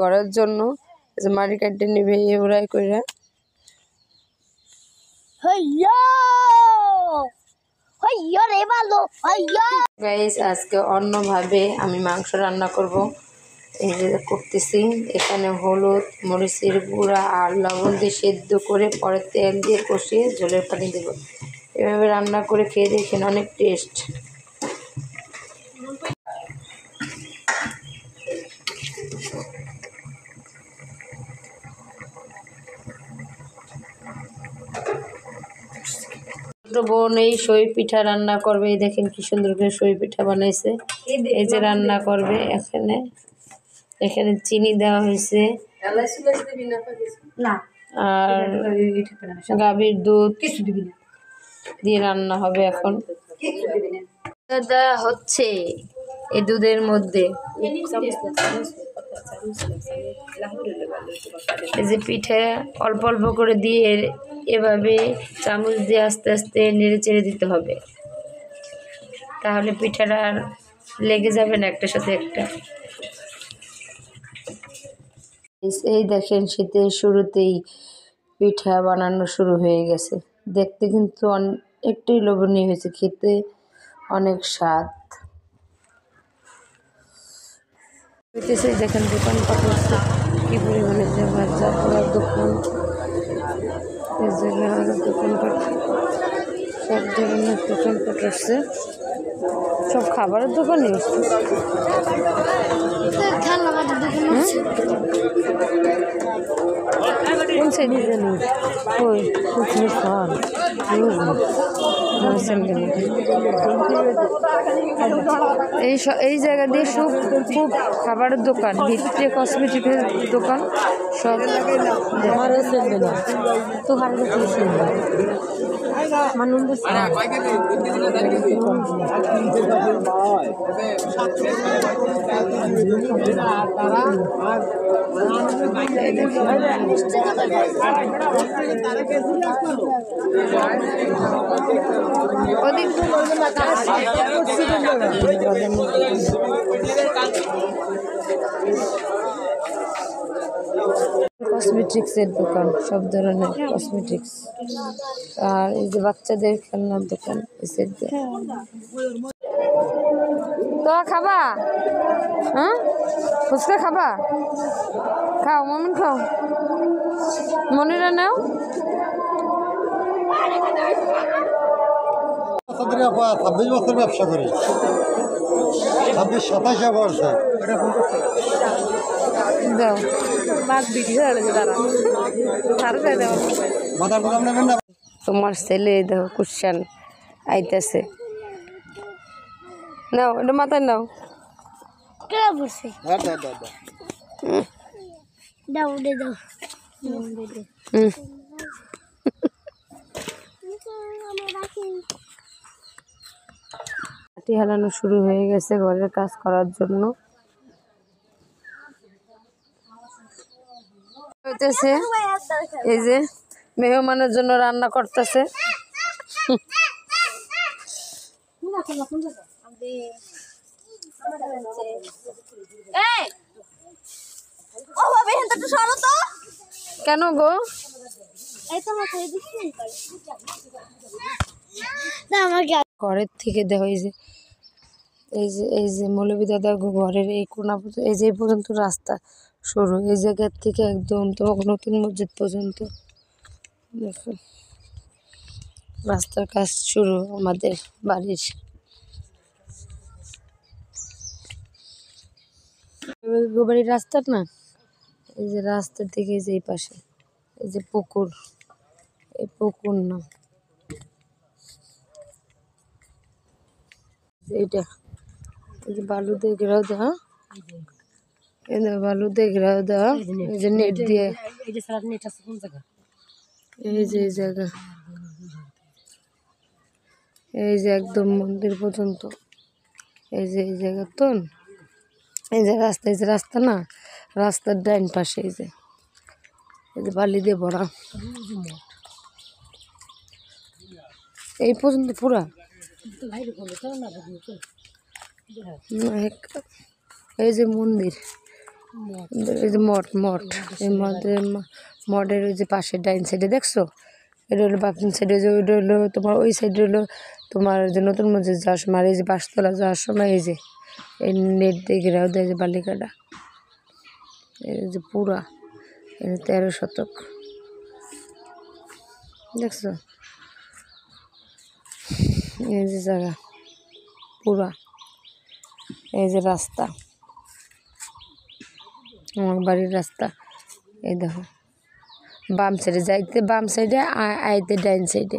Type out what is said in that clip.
ঘরের জন্য যে মাটি কাটতে নিবে ওরাই কইরা গাইস আজকে অন্যভাবে আমি মাংস রান্না করব। এই যে করতেছি, এখানে হলুদ মরিচের গুঁড়া আর লবণ দিয়ে সেদ্ধ করে পরে তেল দিয়ে কষিয়ে ঝোলের পানি দেব। এভাবে রান্না করে খেয়ে দেখেন, অনেক টেস্ট। ছোট বোন এই সই পিঠা রান্না করবে, এই দেখেন কি সুন্দর করে সই পিঠা বানাইছে। এই যে রান্না করবে, এখানে চিনি দেওয়া হয়েছে আর গাভীর দুধ দিয়ে রান্না হবে। এখন দেওয়া হচ্ছে এই দুধের মধ্যে এই যে পিঠে অল্প অল্প করে দিয়ে এভাবে চামচ দিয়ে আস্তে আস্তে নেড়ে চেড়ে দিতে হবে, তাহলে পিঠাটা আর লেগে যাবে না একটার সাথে একটা। এই দেখেন শীতের শুরুতেই পিঠা বানানো শুরু হয়ে গেছে। দেখতে কিন্তু একটুই লোভনীয় হয়েছে, খেতে অনেক স্বাদ। দেখেন দোকানপাট হচ্ছে কি পরিমাণে, যে ভাজা পোড়ার দোকান, এই জায়গায় আরো দোকানপাট, সব ধরনের দোকানপাট আসছে, সব খাবারের দোকানই আসছে। কোন সাইডে জানি ওই ফল এই জায়গা দিয়ে সব খুব খাবারের দোকান, ভিতরে কসমেটিকের দোকান সব। তো কসমেটিক্সের দোকান, সব ধরনের কসমেটিক্স, আর এই যে বাচ্চাদের খেলনার দোকান। তো খাবা? হ্যাঁ, ফুচকা খাবা? খাও মমিন, খাও মনিরা, নাও। ছাব্বিশ বছর ব্যবসা করি, 26-27 বছর। দাও তোমার ছেলে দাও কুশান আইতেছে, নাও এটা মাথায় নাও। মাটি হালানো শুরু হয়ে গেছে ঘরের কাজ করার জন্য। এই যে মেহমানের জন্য রান্না করতেছে। কেন গো? ঘরের থেকে দেখো এই যে মৌলভী দাদা ঘরের এই কোনা পর্যন্ত, এই যে পর্যন্ত রাস্তা শুরু, এই জায়গার থেকে একদম তোমাকে নতুন মসজিদ পর্যন্ত দেখো রাস্তার কাজ শুরু আমাদের বাড়ির। বাড়ির রাস্তার না, এই যে রাস্তার দিকে যে এই পাশে এই যে পুকুর, এই পুকুর না এইটা, এই যে বালু দিয়ে ঘেরাও দেওয়া, বালু দিয়ে ঘেরাও দেওয়া, এই যে নেট দিয়ে, এই যে এই জায়গা, এই যে একদম মন্দির পর্যন্ত, এই যে এই জায়গা তো, এই যে রাস্তা, এই যে রাস্তা না, রাস্তার ডাইন পাশে এই যে বালি দিয়ে ভরা, এই পর্যন্ত পুরা। এই যে মন্দির, এই যে মঠ মঠ এই মঠের ওই যে পাশে ডাইন সাইডে দেখছো, এটা হলো বাথরুম সাইডে, যে ওইটা হলো তোমার ওই সাইডে হলো তোমার যে নতুন মসজিদ যাওয়ার সময়, আর এই যে পাঁচতলা যাওয়ার সময় এই যে এই নেট দিয়ে ঘেরাও দেয় যে বালিকাটা, এই যে পুরা 13 শতক দেখছো, এই যে জায়গা পুরা, এই যে রাস্তা আমার বাড়ির রাস্তা, এই দেখো বাম সাইডে যাইতে বাম সাইডে আইতে ডাইন সাইডে।